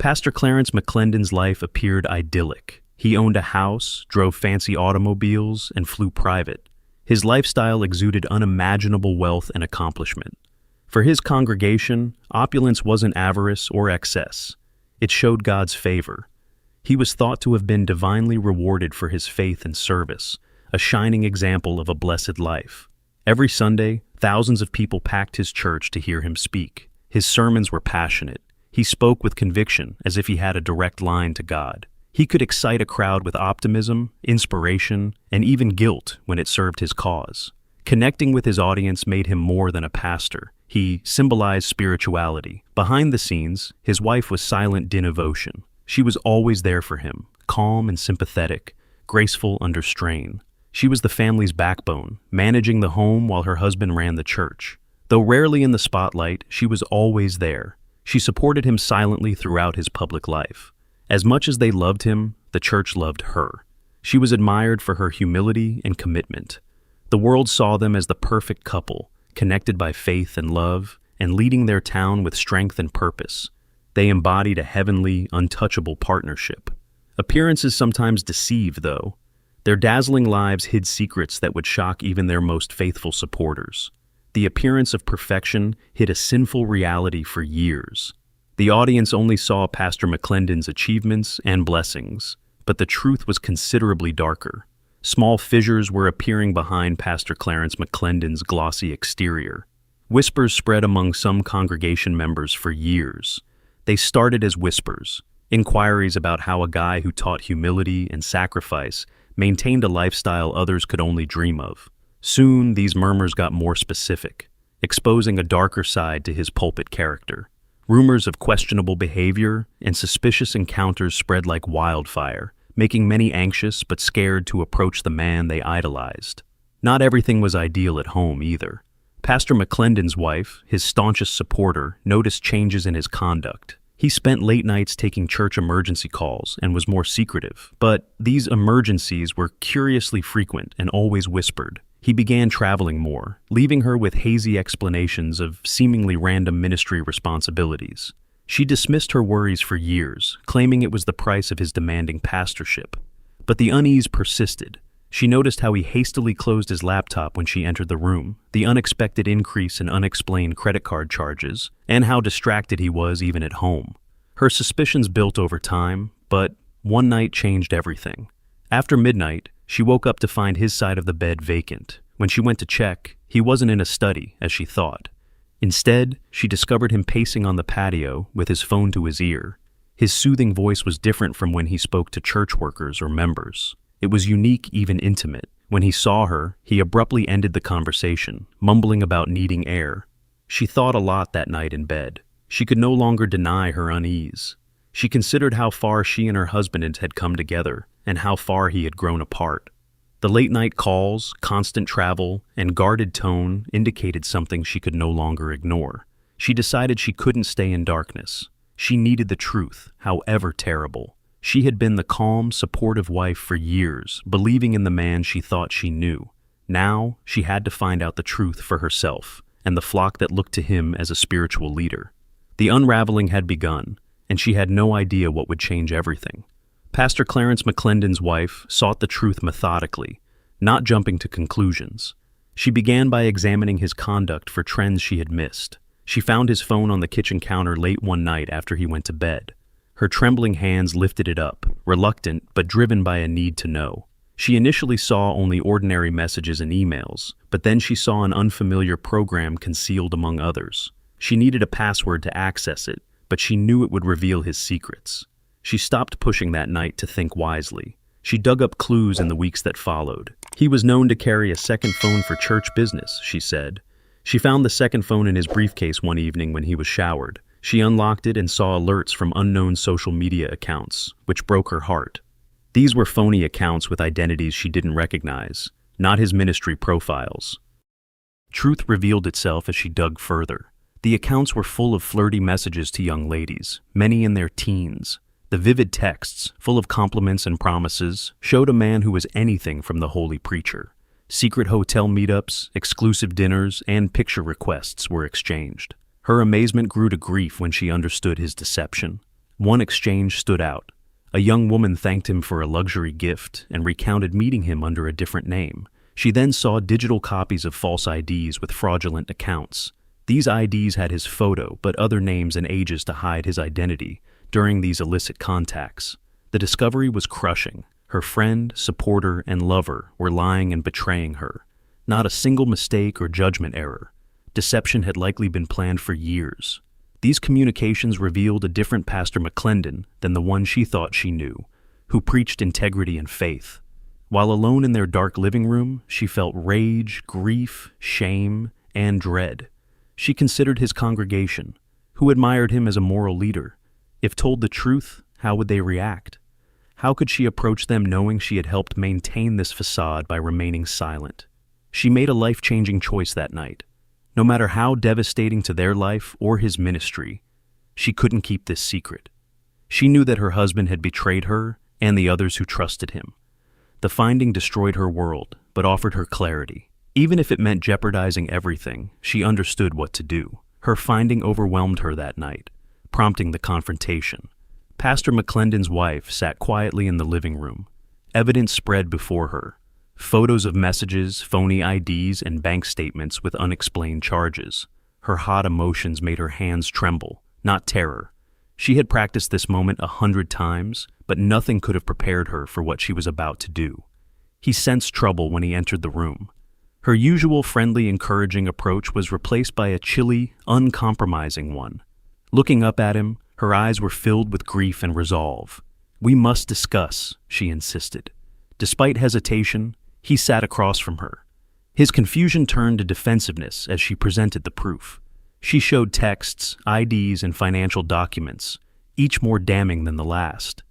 Pastor Clarence McClendon's life appeared idyllic. He owned a house, drove fancy automobiles, and flew private. His lifestyle exuded unimaginable wealth and accomplishment. For his congregation, opulence wasn't avarice or excess. It showed God's favor. He was thought to have been divinely rewarded for his faith and service, a shining example of a blessed life. Every Sunday, thousands of people packed his church to hear him speak. His sermons were passionate. He spoke with conviction, as if he had a direct line to God. He could excite a crowd with optimism, inspiration, and even guilt when it served his cause. Connecting with his audience made him more than a pastor. He symbolized spirituality. Behind the scenes, his wife was silent devotion. She was always there for him, calm and sympathetic, graceful under strain. She was the family's backbone, managing the home while her husband ran the church. Though rarely in the spotlight, she was always there. She supported him silently throughout his public life. As much as they loved him, the church loved her. She was admired for her humility and commitment. The world saw them as the perfect couple, connected by faith and love, and leading their town with strength and purpose. They embodied a heavenly, untouchable partnership. Appearances sometimes deceived, though. Their dazzling lives hid secrets that would shock even their most faithful supporters. The appearance of perfection hid a sinful reality for years. The audience only saw Pastor McClendon's achievements and blessings, but the truth was considerably darker. Small fissures were appearing behind Pastor Clarence McClendon's glossy exterior. Whispers spread among some congregation members for years. They started as whispers, inquiries about how a guy who taught humility and sacrifice maintained a lifestyle others could only dream of. Soon, these murmurs got more specific, exposing a darker side to his pulpit character. Rumors of questionable behavior and suspicious encounters spread like wildfire, making many anxious but scared to approach the man they idolized. Not everything was ideal at home either. Pastor McClendon's wife, his staunchest supporter, noticed changes in his conduct. He spent late nights taking church emergency calls and was more secretive, but these emergencies were curiously frequent and always whispered. He began traveling more, leaving her with hazy explanations of seemingly random ministry responsibilities. She dismissed her worries for years, claiming it was the price of his demanding pastorship. But the unease persisted. She noticed how he hastily closed his laptop when she entered the room, the unexpected increase in unexplained credit card charges, and how distracted he was even at home. Her suspicions built over time, but one night changed everything. After midnight, she woke up to find his side of the bed vacant. When she went to check, he wasn't in a study, as she thought. Instead, she discovered him pacing on the patio with his phone to his ear. His soothing voice was different from when he spoke to church workers or members. It was unique, even intimate. When he saw her, he abruptly ended the conversation, mumbling about needing air. She thought a lot that night in bed. She could no longer deny her unease. She considered how far she and her husband had come together, and how far he had grown apart. The late-night calls, constant travel, and guarded tone indicated something she could no longer ignore. She decided she couldn't stay in darkness. She needed the truth, however terrible. She had been the calm, supportive wife for years, believing in the man she thought she knew. Now, she had to find out the truth for herself, and the flock that looked to him as a spiritual leader. The unraveling had begun, and she had no idea what would change everything. Pastor Clarence McClendon's wife sought the truth methodically, not jumping to conclusions. She began by examining his conduct for trends she had missed. She found his phone on the kitchen counter late one night after he went to bed. Her trembling hands lifted it up, reluctant but driven by a need to know. She initially saw only ordinary messages and emails, but then she saw an unfamiliar program concealed among others. She needed a password to access it, but she knew it would reveal his secrets. She stopped pushing that night to think wisely. She dug up clues in the weeks that followed. He was known to carry a second phone for church business, she said. She found the second phone in his briefcase one evening when he was showered. She unlocked it and saw alerts from unknown social media accounts, which broke her heart. These were phony accounts with identities she didn't recognize, not his ministry profiles. Truth revealed itself as she dug further. The accounts were full of flirty messages to young ladies, many in their teens. The vivid texts, full of compliments and promises, showed a man who was anything from the holy preacher. Secret hotel meetups, exclusive dinners, and picture requests were exchanged. Her amazement grew to grief when she understood his deception. One exchange stood out. A young woman thanked him for a luxury gift and recounted meeting him under a different name. She then saw digital copies of false IDs with fraudulent accounts. These IDs had his photo, but other names and ages to hide his identity during these illicit contacts. The discovery was crushing. Her friend, supporter, and lover were lying and betraying her. Not a single mistake or judgment error. Deception had likely been planned for years. These communications revealed a different Pastor McClendon than the one she thought she knew, who preached integrity and faith. While alone in their dark living room, she felt rage, grief, shame, and dread. She considered his congregation, who admired him as a moral leader. If told the truth, how would they react? How could she approach them knowing she had helped maintain this facade by remaining silent? She made a life-changing choice that night. No matter how devastating to their life or his ministry, she couldn't keep this secret. She knew that her husband had betrayed her and the others who trusted him. The finding destroyed her world, but offered her clarity. Even if it meant jeopardizing everything, she understood what to do. Her finding overwhelmed her that night, prompting the confrontation. Pastor McClendon's wife sat quietly in the living room. Evidence spread before her. Photos of messages, phony IDs, and bank statements with unexplained charges. Her hot emotions made her hands tremble, not terror. She had practiced this moment 100 times, but nothing could have prepared her for what she was about to do. He sensed trouble when he entered the room. Her usual friendly, encouraging approach was replaced by a chilly, uncompromising one. Looking up at him, her eyes were filled with grief and resolve. "We must discuss," she insisted. Despite hesitation, he sat across from her. His confusion turned to defensiveness as she presented the proof. She showed texts, IDs, and financial documents, each more damning than the last.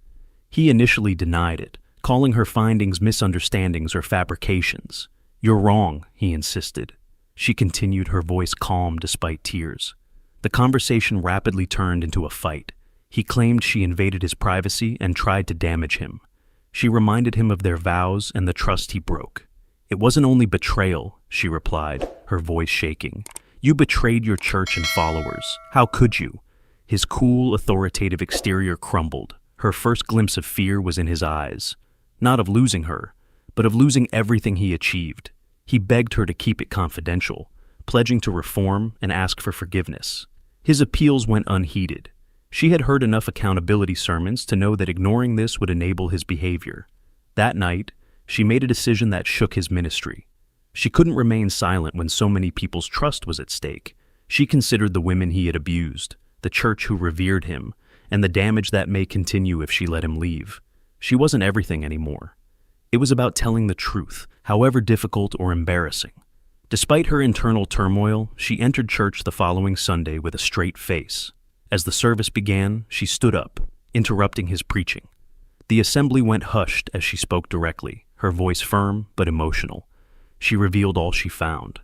He initially denied it, calling her findings misunderstandings or fabrications. "You're wrong," he insisted. She continued, her voice calm despite tears. The conversation rapidly turned into a fight. He claimed she invaded his privacy and tried to damage him. She reminded him of their vows and the trust he broke. "It wasn't only betrayal," she replied, her voice shaking. "You betrayed your church and followers. How could you?" His cool, authoritative exterior crumbled. Her first glimpse of fear was in his eyes. Not of losing her, but of losing everything he achieved. He begged her to keep it confidential, pledging to reform and ask for forgiveness. His appeals went unheeded. She had heard enough accountability sermons to know that ignoring this would enable his behavior. That night, she made a decision that shook his ministry. She couldn't remain silent when so many people's trust was at stake. She considered the women he had abused, the church who revered him, and the damage that may continue if she let him leave. She wasn't everything anymore. It was about telling the truth, however difficult or embarrassing. Despite her internal turmoil, she entered church the following Sunday with a straight face. As the service began, she stood up, interrupting his preaching. The assembly went hushed as she spoke directly, her voice firm but emotional. She revealed all she found.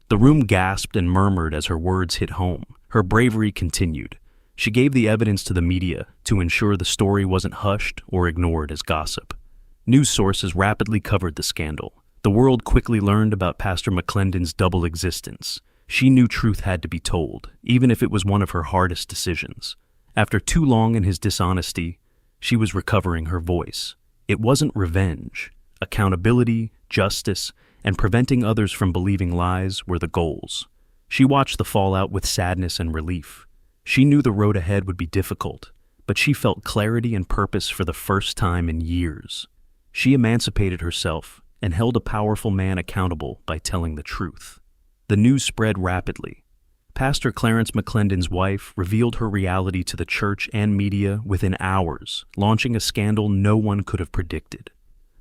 The room gasped and murmured as her words hit home. Her bravery continued. She gave the evidence to the media to ensure the story wasn't hushed or ignored as gossip. News sources rapidly covered the scandal. The world quickly learned about Pastor McClendon's double existence. She knew truth had to be told, even if it was one of her hardest decisions. After too long in his dishonesty, she was recovering her voice. It wasn't revenge. Accountability, justice, and preventing others from believing lies were the goals. She watched the fallout with sadness and relief. She knew the road ahead would be difficult, but she felt clarity and purpose for the first time in years. She emancipated herself and held a powerful man accountable by telling the truth. The news spread rapidly. Pastor Clarence McClendon's wife revealed her reality to the church and media within hours, launching a scandal no one could have predicted.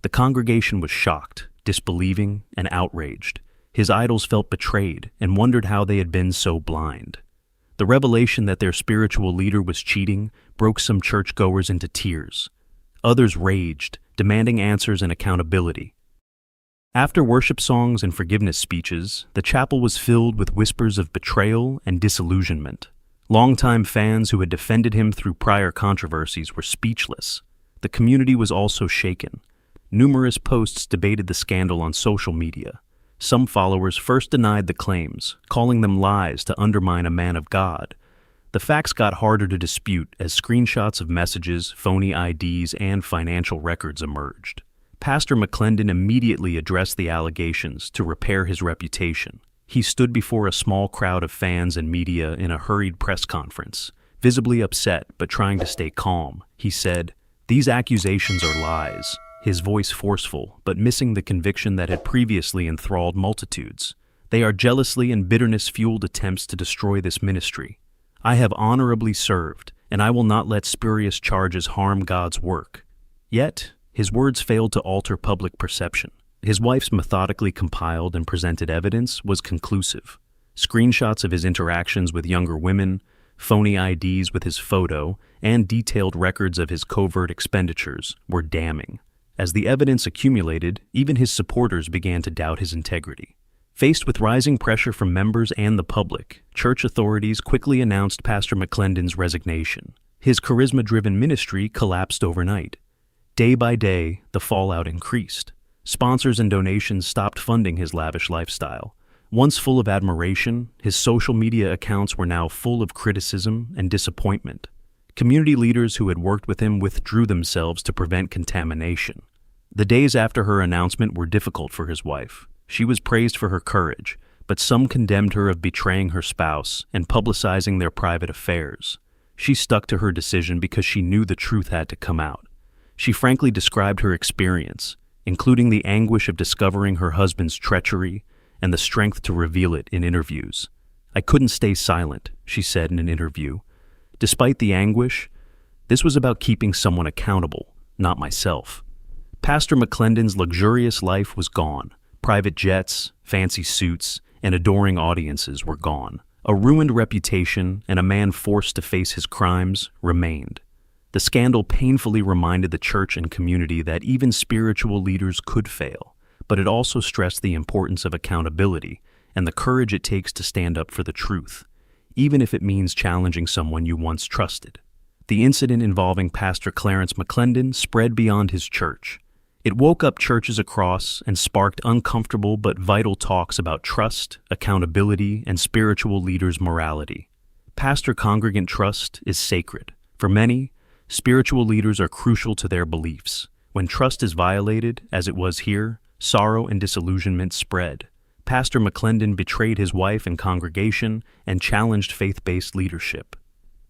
The congregation was shocked, disbelieving, and outraged. His idols felt betrayed and wondered how they had been so blind. The revelation that their spiritual leader was cheating broke some churchgoers into tears. Others raged, demanding answers and accountability. After worship songs and forgiveness speeches, the chapel was filled with whispers of betrayal and disillusionment. Longtime fans who had defended him through prior controversies were speechless. The community was also shaken. Numerous posts debated the scandal on social media. Some followers first denied the claims, calling them lies to undermine a man of God. The facts got harder to dispute as screenshots of messages, phony IDs, and financial records emerged. Pastor McClendon immediately addressed the allegations to repair his reputation. He stood before a small crowd of fans and media in a hurried press conference, visibly upset but trying to stay calm. He said, "These accusations are lies," his voice forceful but missing the conviction that had previously enthralled multitudes. "They are jealously and bitterness-fueled attempts to destroy this ministry. I have honorably served, and I will not let spurious charges harm God's work." Yet, his words failed to alter public perception. His wife's methodically compiled and presented evidence was conclusive. Screenshots of his interactions with younger women, phony IDs with his photo, and detailed records of his covert expenditures were damning. As the evidence accumulated, even his supporters began to doubt his integrity. Faced with rising pressure from members and the public, church authorities quickly announced Pastor McClendon's resignation. His charisma-driven ministry collapsed overnight. Day by day, the fallout increased. Sponsors and donations stopped funding his lavish lifestyle. Once full of admiration, his social media accounts were now full of criticism and disappointment. Community leaders who had worked with him withdrew themselves to prevent contamination. The days after her announcement were difficult for his wife. She was praised for her courage, but some condemned her of betraying her spouse and publicizing their private affairs. She stuck to her decision because she knew the truth had to come out. She frankly described her experience, including the anguish of discovering her husband's treachery and the strength to reveal it in interviews. "I couldn't stay silent," she said in an interview. "Despite the anguish, this was about keeping someone accountable, not myself." Pastor McClendon's luxurious life was gone. Private jets, fancy suits, and adoring audiences were gone. A ruined reputation and a man forced to face his crimes remained. The scandal painfully reminded the church and community that even spiritual leaders could fail, but it also stressed the importance of accountability and the courage it takes to stand up for the truth, even if it means challenging someone you once trusted. The incident involving Pastor Clarence McClendon spread beyond his church. It woke up churches across and sparked uncomfortable but vital talks about trust, accountability, and spiritual leaders' morality. Pastor-congregant trust is sacred. For many, spiritual leaders are crucial to their beliefs. When trust is violated, as it was here, sorrow and disillusionment spread. Pastor McClendon betrayed his wife and congregation and challenged faith-based leadership.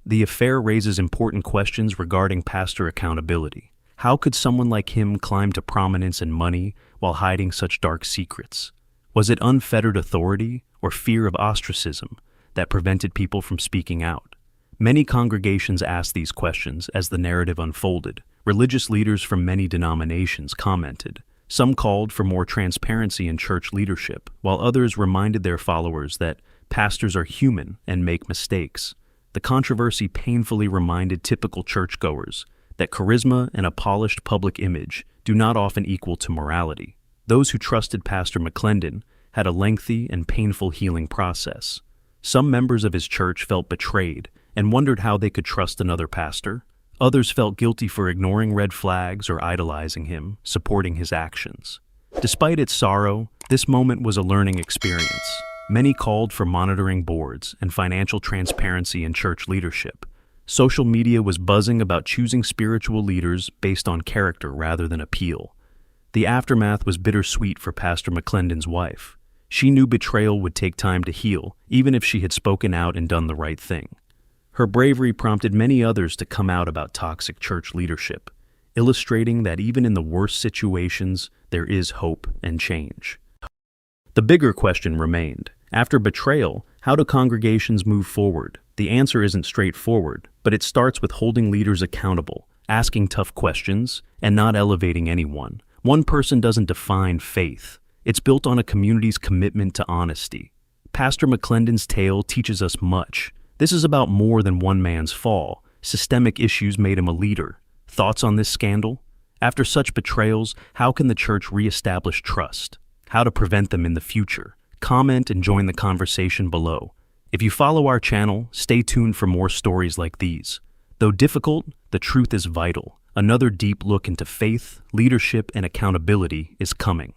The affair raises important questions regarding pastor accountability. How could someone like him climb to prominence and money while hiding such dark secrets? Was it unfettered authority or fear of ostracism that prevented people from speaking out? Many congregations asked these questions as the narrative unfolded. Religious leaders from many denominations commented. Some called for more transparency in church leadership, while others reminded their followers that pastors are human and make mistakes. The controversy painfully reminded typical churchgoers that charisma and a polished public image do not often equal to morality. Those who trusted Pastor McClendon had a lengthy and painful healing process. Some members of his church felt betrayed and wondered how they could trust another pastor. Others felt guilty for ignoring red flags or idolizing him, supporting his actions. Despite its sorrow, this moment was a learning experience. Many called for monitoring boards and financial transparency in church leadership. Social media was buzzing about choosing spiritual leaders based on character rather than appeal. The aftermath was bittersweet for Pastor McClendon's wife. She knew betrayal would take time to heal, even if she had spoken out and done the right thing. Her bravery prompted many others to come out about toxic church leadership, illustrating that even in the worst situations, there is hope and change. The bigger question remained. After betrayal, how do congregations move forward? The answer isn't straightforward, but it starts with holding leaders accountable, asking tough questions, and not elevating anyone. One person doesn't define faith. It's built on a community's commitment to honesty. Pastor McClendon's tale teaches us much. This is about more than one man's fall. Systemic issues made him a leader. Thoughts on this scandal? After such betrayals, how can the church reestablish trust? How to prevent them in the future? Comment and join the conversation below. If you follow our channel, stay tuned for more stories like these. Though difficult, the truth is vital. Another deep look into faith, leadership, and accountability is coming.